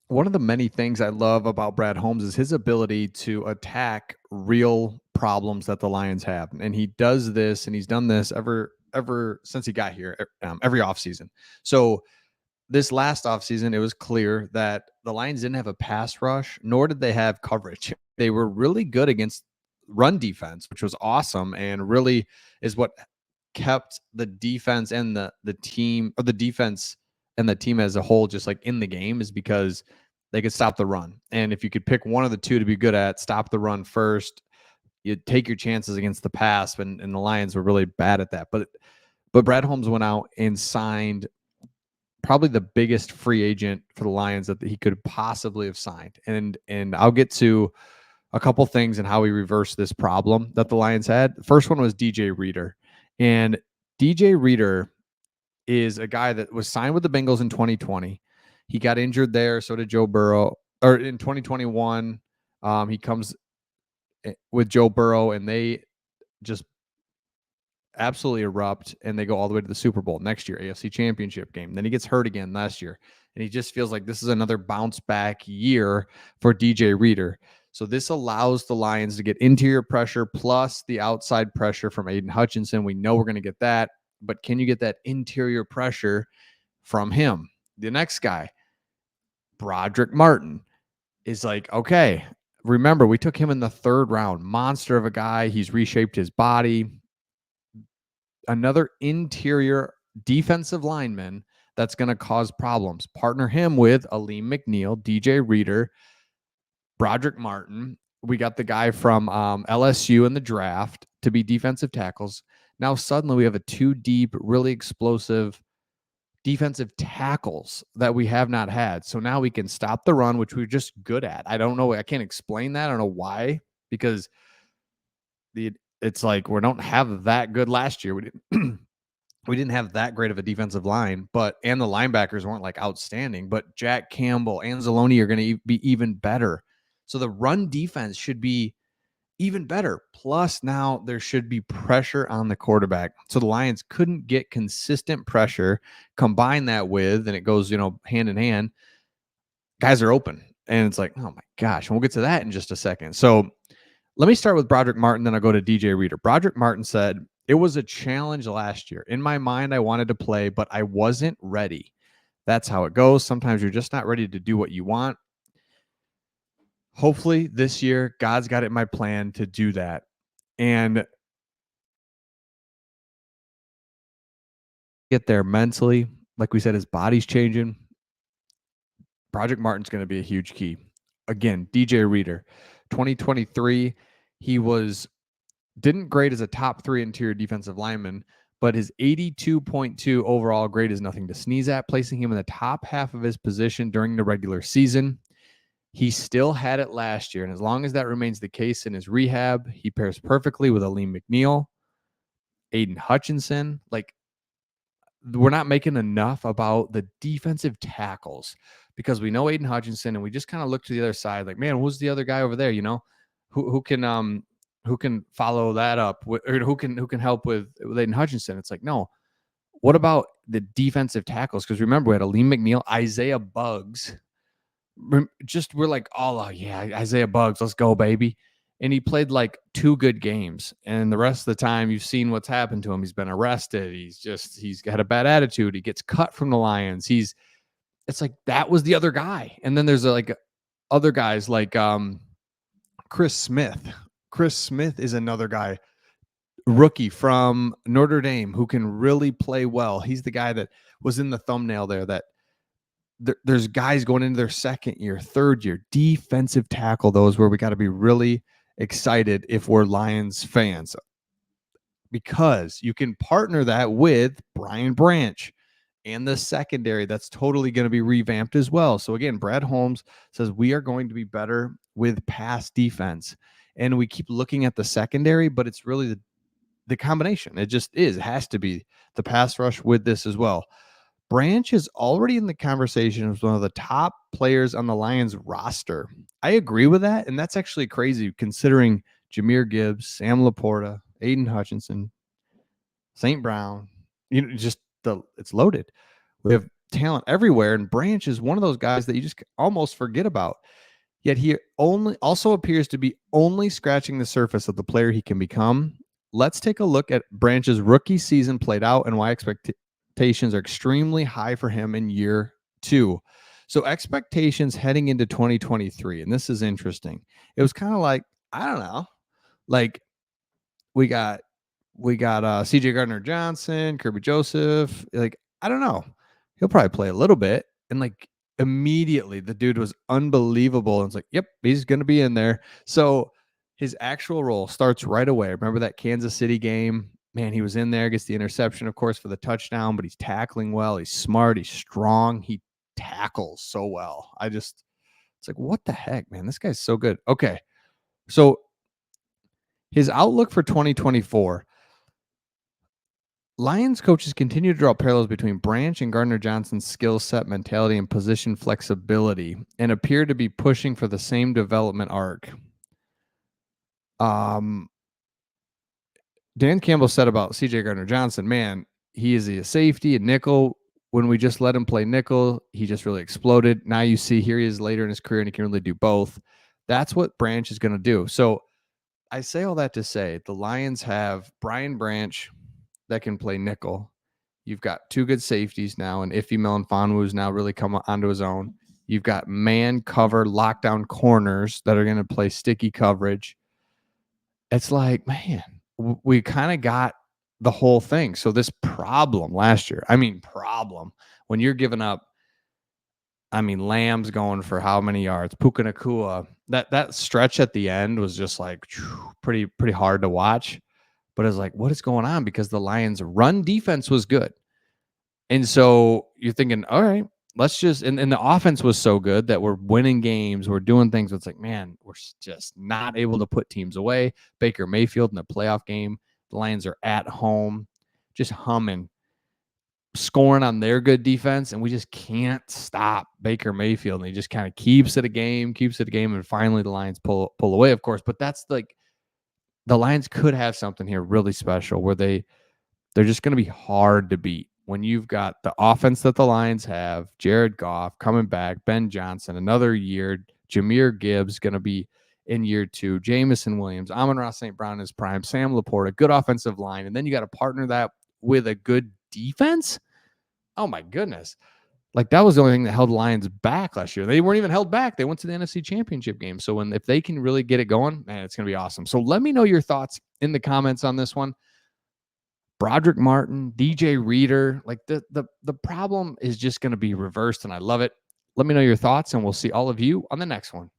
one of the many things I love about Brad Holmes is his ability to attack real problems that the Lions have, and he does this, and he's done this ever since he got here, every offseason. So this last offseason, it was clear that the Lions didn't have a pass rush, nor did they have coverage. They were really good against run defense, which was awesome, and really is what kept the defense and the team, or the defense and the team as a whole, just like in the game, is because they could stop the run. And if you could pick one of the two to be good at, stop the run first, you take your chances against the pass. And the Lions were really bad at that. But Brad Holmes went out and signed probably the biggest free agent for the Lions that he could possibly have signed. And I'll get to a couple things and how we reversed this problem that the Lions had. The first one was DJ Reader. And DJ Reader is a guy that was signed with the Bengals in 2020. He got injured there. So did Joe Burrow. Or in 2021, he comes with Joe Burrow, and they just absolutely erupt, and they go all the way to the Super Bowl next year, AFC Championship game. Then he gets hurt again last year, and he just feels like this is another bounce back year for DJ Reader. So this allows the Lions to get interior pressure plus the outside pressure from Aiden Hutchinson. We know we're going to get that, but can you get that interior pressure from him? The next guy, Broderick Martin, is like, okay, remember, we took him in the 3rd round. Monster of a guy. He's reshaped his body. Another interior defensive lineman that's going to cause problems. Partner him with Aleem McNeil, DJ Reader, Broderick Martin. We got the guy from LSU in the draft to be defensive tackles. Now suddenly we have a 2 deep, really explosive defensive tackles that we have not had. So now we can stop the run, which we're just good at. I don't know. I can't explain that. I don't know why, because it's like we don't have that good last year. We didn't have that great of a defensive line, and the linebackers weren't like outstanding, but Jack Campbell and Zaloni are going to be even better. So the run defense should be even better. Plus now there should be pressure on the quarterback. So the Lions couldn't get consistent pressure. Combine that with, and it goes, hand in hand, guys are open. And it's like, oh my gosh. And we'll get to that in just a second. So let me start with Broderick Martin, then I'll go to DJ Reader. Broderick Martin said, it was a challenge last year. In my mind, I wanted to play, but I wasn't ready. That's how it goes. Sometimes you're just not ready to do what you want. Hopefully this year, God's got it in my plan to do that. And get there mentally. Like we said, his body's changing. Broderick Martin's going to be a huge key. Again, DJ Reader, 2023, he didn't grade as a top 3 interior defensive lineman, but his 82.2 overall grade is nothing to sneeze at, placing him in the top half of his position during the regular season. He still had it last year, and as long as that remains the case in his rehab, he pairs perfectly with Aleem McNeil, Aiden Hutchinson. Like, we're not making enough about the defensive tackles because we know Aiden Hutchinson, and we just kind of look to the other side like, man, who's the other guy over there? Who can follow that up, or who can help with Aiden Hutchinson? It's like, no. What about the defensive tackles? Because remember, we had Aleem McNeil, Isaiah Buggs. We're like, oh yeah, Isaiah Buggs, let's go, baby. And he played like 2 good games, and the rest of the time you've seen what's happened to him. He's been arrested. He's got a bad attitude. He gets cut from the Lions. It's like that was the other guy. And then there's like other guys like Chris Smith. Chris Smith is another guy, rookie from Notre Dame, who can really play well. He's the guy that was in the thumbnail there. That there's guys going into their 2nd year, 3rd year, defensive tackle, those where we got to be really excited if we're Lions fans, because you can partner that with Brian Branch and the secondary that's totally going to be revamped as well. So again, Brad Holmes says we are going to be better with pass defense, and we keep looking at the secondary, but it's really the combination. It just is. It has to be the pass rush with this as well. Branch is already in the conversation as one of the top players on the Lions roster. I agree with that, and that's actually crazy considering Jahmyr Gibbs, Sam Laporta, Aiden Hutchinson, St. Brown. It's loaded. We have talent everywhere, and Branch is one of those guys that you just almost forget about. Yet he also appears to be only scratching the surface of the player he can become. Let's take a look at Branch's rookie season played out and why expectations are extremely high for him in year 2. So expectations heading into 2023, and this is interesting. It was kind of like, I don't know, like we got CJ Gardner-Johnson, Kirby Joseph. Like, I don't know. He'll probably play a little bit. And like immediately the dude was unbelievable. And it's like, yep, he's gonna be in there. So his actual role starts right away. Remember that Kansas City game? Man, he was in there, gets the interception, of course, for the touchdown, but he's tackling well, he's smart, he's strong, he tackles so well. It's like, what the heck, man? This guy's so good. Okay. So his outlook for 2024. Lions coaches continue to draw parallels between Branch and Gardner-Johnson's skill set, mentality, and position flexibility, and appear to be pushing for the same development arc. Dan Campbell said about CJ Gardner-Johnson, man, he is a safety, a nickel. When we just let him play nickel, he just really exploded. Now you see here he is later in his career, and he can really do both. That's what Branch is going to do. So I say all that to say the Lions have Brian Branch that can play nickel. You've got 2 good safeties now, and Iffy Melifonwu now really come onto his own. You've got man cover lockdown corners that are going to play sticky coverage. It's like, man, we kind of got the whole thing. So this problem last year, when you're giving up, Lamb's going for how many yards? Puka Nacua, that stretch at the end was just like pretty hard to watch. But it's like, what is going on? Because the Lions' run defense was good. And so you're thinking, all right, let's just, and the offense was so good that we're winning games. We're doing things. It's like, man, we're just not able to put teams away. Baker Mayfield in the playoff game, the Lions are at home, just humming, scoring on their good defense. And we just can't stop Baker Mayfield. And he just kind of keeps it a game. And finally the Lions pull away, of course. But that's like, the Lions could have something here really special where they're just going to be hard to beat. When you've got the offense that the Lions have, Jared Goff coming back, Ben Johnson, another year, Jahmyr Gibbs going to be in year 2, Jamison Williams, Amon-Ra St. Brown in his prime, Sam Laporta, good offensive line, and then you got to partner that with a good defense. Oh my goodness. Like that was the only thing that held the Lions back last year. They weren't even held back. They went to the NFC Championship game. So if they can really get it going, man, it's going to be awesome. So let me know your thoughts in the comments on this one. Broderick Martin, DJ Reader, like the problem is just going to be reversed, and I love it. Let me know your thoughts, and we'll see all of you on the next one.